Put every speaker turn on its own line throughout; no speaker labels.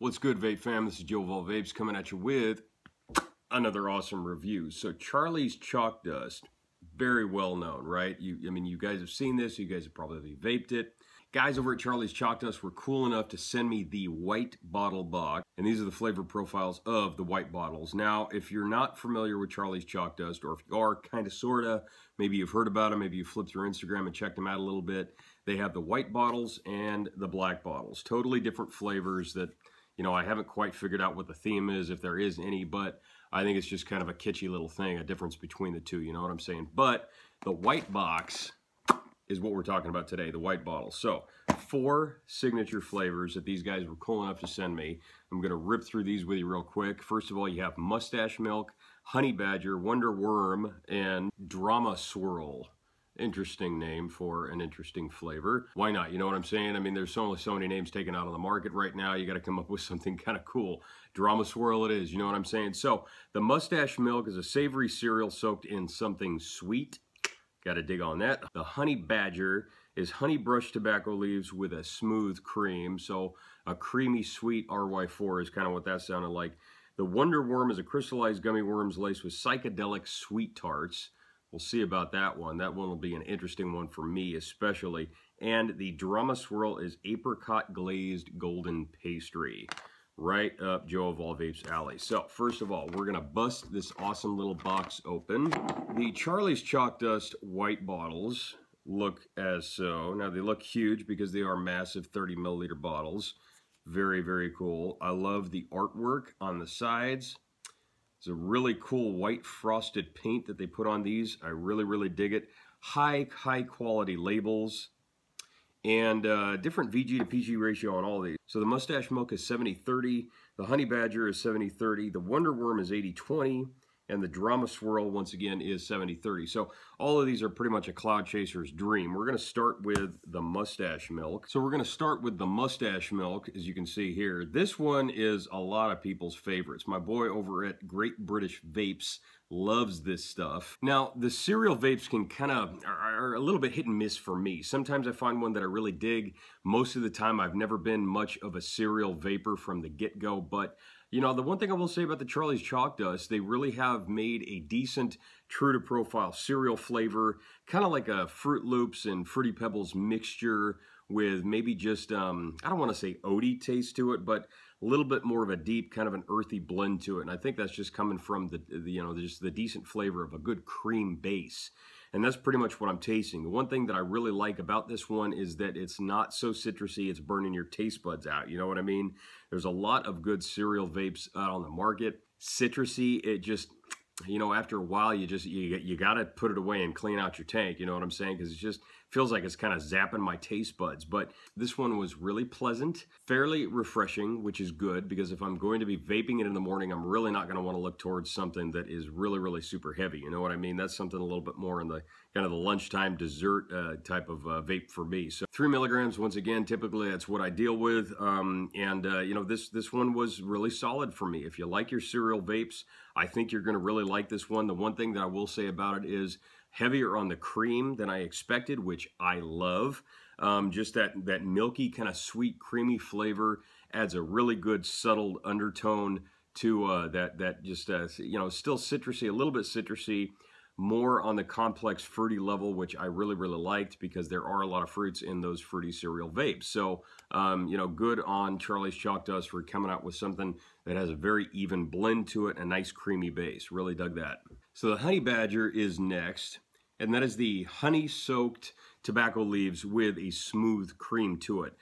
What's good, Vape fam? This is Joe of All Vapes coming at you with another awesome review. So Charlie's Chalk Dust, very well known, right? I mean, you guys have seen this. You guys have probably vaped it. Guys over at Charlie's Chalk Dust were cool enough to send me the white bottle box, and these are the flavor profiles of the white bottles. Now, if you're not familiar with Charlie's Chalk Dust, or if you are kind of sorta, maybe you've heard about them, maybe you flipped through Instagram and checked them out a little bit. They have the white bottles and the black bottles, totally different flavors that, you know, I haven't quite figured out what the theme is, if there is any, but I think it's just kind of a kitschy little thing, a difference between the two, you know what I'm saying? But the white box is what we're talking about today, the white bottle. So 4 signature flavors that these guys were cool enough to send me. I'm gonna rip through these with you real quick. First of all, you have Mustache Milk, Honey Badger, Wonder Worm, and Drama Swirl. Interesting name for an interesting flavor. Why not? You know what I'm saying? I mean, there's only so many names taken out on the market right now. You got to come up with something kind of cool. Drama Swirl it is. You know what I'm saying? So the Mustache Milk is a savory cereal soaked in something sweet. Got to dig on that. The Honey Badger is honey brushed tobacco leaves with a smooth cream. So a creamy sweet RY4 is kind of what that sounded like. The Wonder Worm is a crystallized gummy worms laced with psychedelic sweet tarts. We'll see about that one. That one will be an interesting one for me especially. And the Drama Swirl is Apricot Glazed Golden Pastry. Right up Joe of All Vapes alley. So first of all, we're gonna bust this awesome little box open. The Charlie's Chalk Dust white bottles look as so. Now they look huge because they are massive 30 milliliter bottles. Very, very cool. I love the artwork on the sides. It's a really cool white frosted paint that they put on these. I really, really dig it. High quality labels. And different VG to PG ratio on all these. So the Mustache Milk is 70-30, the Honey Badger is 70-30, the Wonder Worm is 80-20, and the Drama Swirl, once again, is 70-30. So all of these are pretty much a cloud chaser's dream. We're going to start with the Mustache Milk. So we're going to start with the Mustache Milk, as you can see here. This one is a lot of people's favorites. My boy over at Great British Vapes loves this stuff. Now, the cereal vapes can kind of are a little bit hit and miss for me. Sometimes I find one that I really dig. Most of the time, I've never been much of a cereal vapor from the get-go, but you know, the one thing I will say about the Charlie's Chalk Dust, they really have made a decent, true-to-profile cereal flavor, kind of like a Fruit Loops and Fruity Pebbles mixture with maybe just, I don't want to say oaty taste to it, but a little bit more of a deep, kind of an earthy blend to it. And I think that's just coming from the you know, just the decent flavor of a good cream base. And that's pretty much what I'm tasting. The one thing that I really like about this one is that it's not so citrusy, it's burning your taste buds out. You know what I mean? There's a lot of good cereal vapes out on the market. Citrusy, it just, you know, after a while, you got to put it away and clean out your tank. You know what I'm saying? Because it just feels like it's kind of zapping my taste buds. But this one was really pleasant, fairly refreshing, which is good because if I'm going to be vaping it in the morning, I'm really not going to want to look towards something that is really, really super heavy. You know what I mean? That's something a little bit more in the kind of the lunchtime dessert type of vape for me. So 3 milligrams, once again, typically that's what I deal with. You know, this one was really solid for me. If you like your cereal vapes, I think you're going to really like this one. The one thing that I will say about it is heavier on the cream than I expected, which I love. Just that milky kind of sweet creamy flavor adds a really good subtle undertone to that just you know, still citrusy, a little bit citrusy, more on the complex fruity level, which I really, really liked because there are a lot of fruits in those fruity cereal vapes. So, you know, good on Charlie's Chalk Dust for coming out with something that has a very even blend to it, a nice creamy base. Really dug that. So the Honey Badger is next, and that is the honey-soaked tobacco leaves with a smooth cream to it.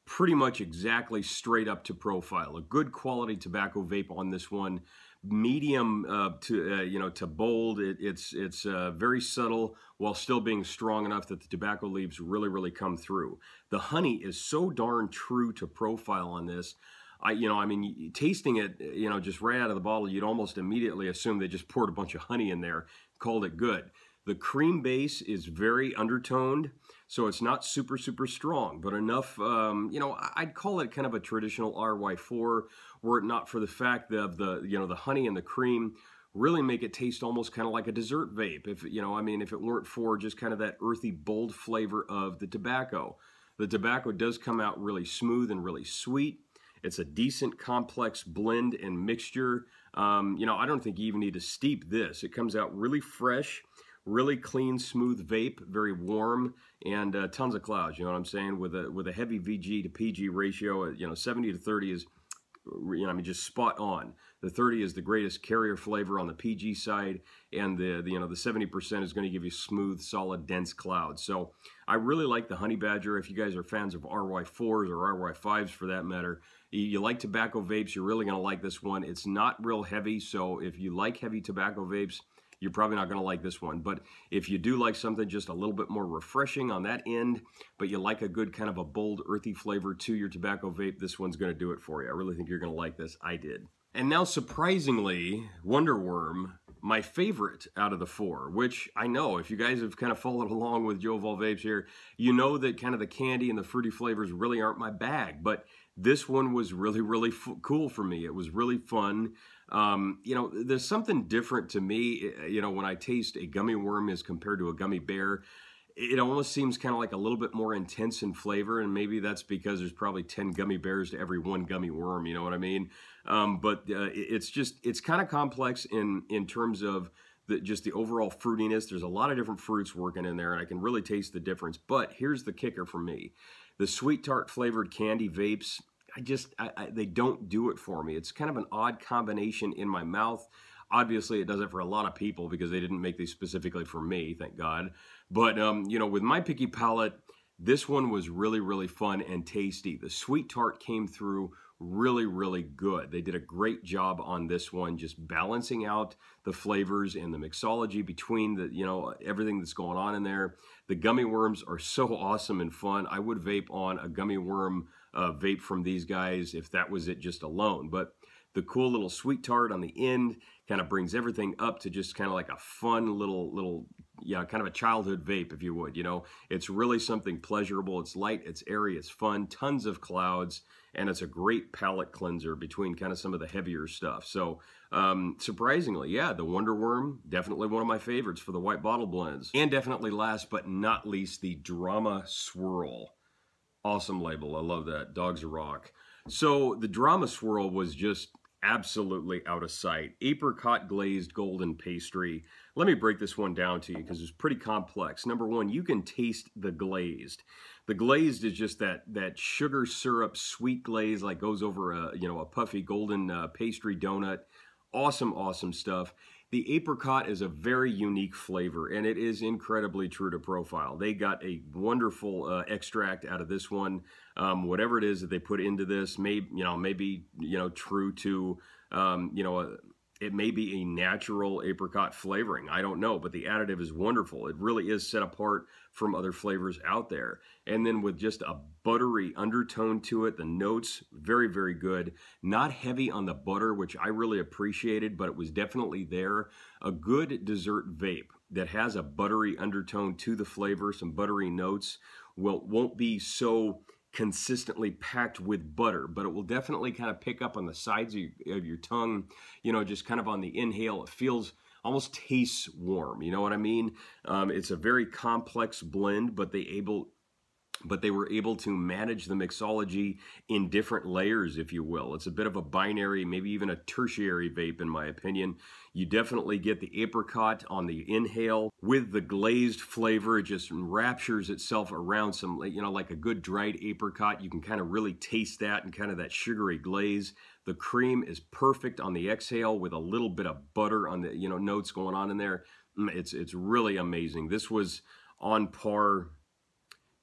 Pretty much exactly straight up to profile. A good quality tobacco vape on this one. Medium you know, to bold. It's very subtle while still being strong enough that the tobacco leaves really, really come through. The honey is so darn true to profile on this. You know, I mean, tasting it, you know, just right out of the bottle, you'd almost immediately assume they just poured a bunch of honey in there, called it good. The cream base is very undertoned, so it's not super, super strong, but enough, you know, I'd call it kind of a traditional RY4, were it not for the fact that you know, the honey and the cream really make it taste almost kind of like a dessert vape. If, you know, I mean, if it weren't for just kind of that earthy, bold flavor of the tobacco. The tobacco does come out really smooth and really sweet. It's a decent complex blend and mixture. You know, I don't think you even need to steep this. It comes out really fresh, really clean, smooth vape, very warm, and tons of clouds. You know what I'm saying? With a heavy VG to PG ratio, you know, 70 to 30 is, you know, I mean, just spot on. The 30 is the greatest carrier flavor on the PG side, and the you know, the 70% is going to give you smooth, solid, dense clouds. So I really like the Honey Badger. If you guys are fans of RY4s or RY5s for that matter, you like tobacco vapes, you're really going to like this one. It's not real heavy, so if you like heavy tobacco vapes, you're probably not going to like this one. But if you do like something just a little bit more refreshing on that end, but you like a good kind of a bold, earthy flavor to your tobacco vape, this one's going to do it for you. I really think you're going to like this. I did. And now, surprisingly, Wonder Worm, my favorite out of the four, which I know if you guys have kind of followed along with Joe Vol Vapes here, you know that kind of the candy and the fruity flavors really aren't my bag. But this one was really, really cool for me. It was really fun. You know, there's something different to me, you know, when I taste a gummy worm as compared to a gummy bear. It almost seems kind of like a little bit more intense in flavor, and maybe that's because there's probably 10 gummy bears to every one gummy worm, you know what I mean? But it's kind of complex in terms of just the overall fruitiness. There's a lot of different fruits working in there, and I can really taste the difference. But here's the kicker for me. The sweet tart flavored candy vapes, they don't do it for me. It's kind of an odd combination in my mouth. Obviously, it does it for a lot of people because they didn't make these specifically for me, thank God. But, you know, with my picky palate, this one was really, really fun and tasty. The sweet tart came through really, really good. They did a great job on this one, just balancing out the flavors and the mixology between the, you know, everything that's going on in there. The gummy worms are so awesome and fun. I would vape on a gummy worm vape from these guys if that was it just alone. But the cool little sweet tart on the end kind of brings everything up to just kind of like a fun little, yeah, kind of a childhood vape, if you would, you know. It's really something pleasurable. It's light, it's airy, it's fun, tons of clouds, and it's a great palate cleanser between kind of some of the heavier stuff. So surprisingly, yeah, the Wonder Worm, definitely one of my favorites for the white bottle blends. And definitely last but not least, the Drama Swirl. Awesome label, I love that. Dogs a rock. So the Drama Swirl was just absolutely out of sight. Apricot glazed golden pastry. Let me break this one down to you because it's pretty complex. Number one, you can taste the glazed. The glazed is just that sugar syrup sweet glaze, like goes over a, you know, a puffy golden pastry donut. Awesome, awesome stuff. The apricot is a very unique flavor, and it is incredibly true to profile. They got a wonderful extract out of this one. Whatever it is that they put into this, maybe true to, it may be a natural apricot flavoring. I don't know, but the additive is wonderful. It really is set apart from other flavors out there. And then with just a buttery undertone to it, the notes, very, very good. Not heavy on the butter, which I really appreciated, but it was definitely there. A good dessert vape that has a buttery undertone to the flavor, some buttery notes, won't be so consistently packed with butter, but it will definitely kind of pick up on the sides of your tongue, you know, just kind of on the inhale. It feels, almost tastes warm, you know what I mean? It's a very complex blend, but they were able to manage the mixology in different layers, if you will. It's a bit of a binary, maybe even a tertiary vape, in my opinion. You definitely get the apricot on the inhale with the glazed flavor. It just raptures itself around some, you know, like a good dried apricot. You can kind of really taste that and kind of that sugary glaze. The cream is perfect on the exhale with a little bit of butter on the, you know, notes going on in there. It's really amazing. This was on par.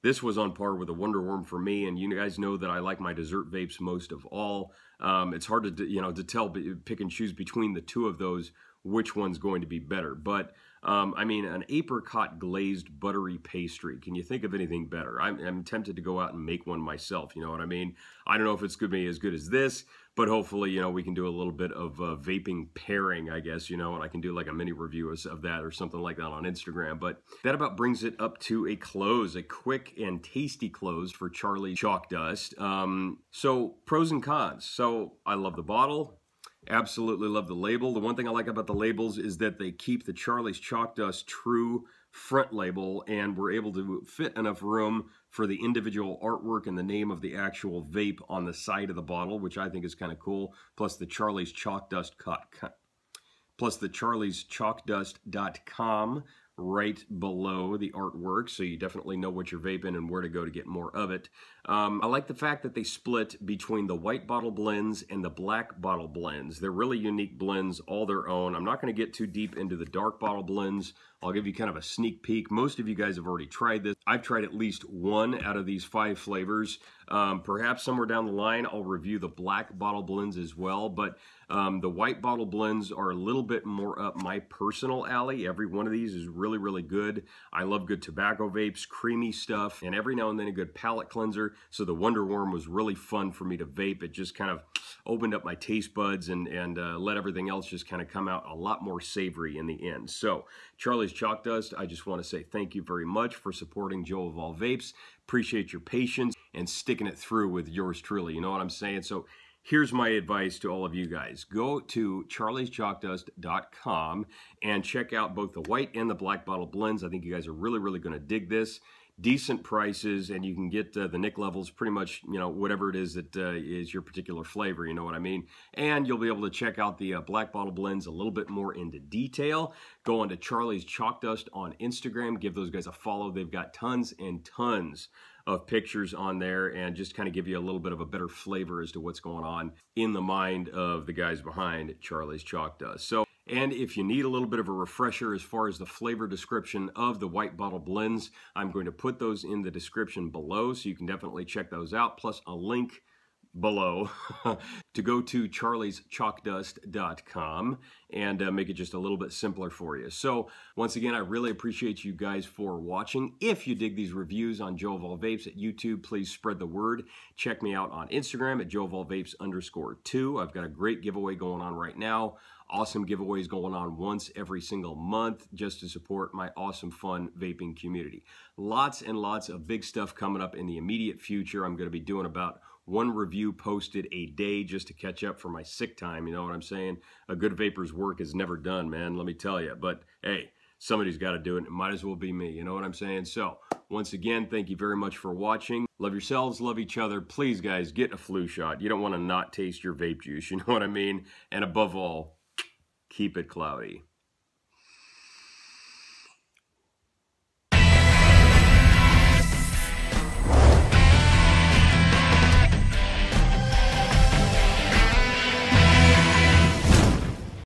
This was on par with the Wonder Worm for me, and you guys know that I like my dessert vapes most of all. It's hard to, you know, to tell, pick and choose between the two of those, which one's going to be better. But, I mean, an apricot glazed buttery pastry. Can you think of anything better? I'm tempted to go out and make one myself, you know what I mean? I don't know if it's going to be as good as this, but hopefully, you know, we can do a little bit of vaping pairing, I guess, you know, and I can do like a mini review of that or something like that on Instagram. But that about brings it up to a close, a quick and tasty close for Charlie Chalk Dust. So pros and cons. So I love the bottle. Absolutely love the label. The one thing I like about the labels is that they keep the Charlie's Chalk Dust true front label, and we're able to fit enough room for the individual artwork and the name of the actual vape on the side of the bottle, which I think is kind of cool. Plus the Charlie's Chalk Dust plus the charlieschalkdust.com right below the artwork, so you definitely know what you're vaping and where to go to get more of it. I like the fact that they split between the white bottle blends and the black bottle blends. They're really unique blends, all their own. I'm not going to get too deep into the dark bottle blends. I'll give you kind of a sneak peek. Most of you guys have already tried this. I've tried at least one out of these 5 flavors. Perhaps somewhere down the line I'll review the black bottle blends as well, but the white bottle blends are a little bit more up my personal alley. Every one of these is really, really good. I love good tobacco vapes, creamy stuff, and every now and then a good palate cleanser. So the Wonder Worm was really fun for me to vape. It just kind of opened up my taste buds and let everything else just kind of come out a lot more savory in the end. So Charlie's Chalk Dust, I just want to say thank you very much for supporting Joe of All Vapes. Appreciate your patience and sticking it through with yours truly. You know what I'm saying? So here's my advice to all of you guys. Go to charlieschalkdust.com and check out both the white and the black bottle blends. I think you guys are really, really going to dig this. Decent prices, and you can get the Nick levels pretty much, you know, whatever it is that is your particular flavor, you know what I mean? And you'll be able to check out the black bottle blends a little bit more into detail. Go on to Charlie's Chalk Dust on Instagram. Give those guys a follow. They've got tons and tons of pictures on there and just kind of give you a little bit of a better flavor as to what's going on in the mind of the guys behind Charlie's Chalk Dust. So, and if you need a little bit of a refresher as far as the flavor description of the white bottle blends, I'm going to put those in the description below, so you can definitely check those out, plus a link below to go to charlieschalkdust.com and make it just a little bit simpler for you. So once again, I really appreciate you guys for watching. If you dig these reviews on Joe of All Vapes at YouTube, please spread the word. Check me out on Instagram at joeofallvapes_2. I've got a great giveaway going on right now. Awesome giveaways going on once every single month just to support my awesome, fun vaping community. Lots and lots of big stuff coming up in the immediate future. I'm going to be doing about 1 review posted a day just to catch up for my sick time. You know what I'm saying? A good vapor's work is never done, man, let me tell you. But hey, somebody's got to do it. It might as well be me. You know what I'm saying? So once again, thank you very much for watching. Love yourselves, love each other. Please, guys, get a flu shot. You don't want to not taste your vape juice. You know what I mean? And above all, keep it cloudy.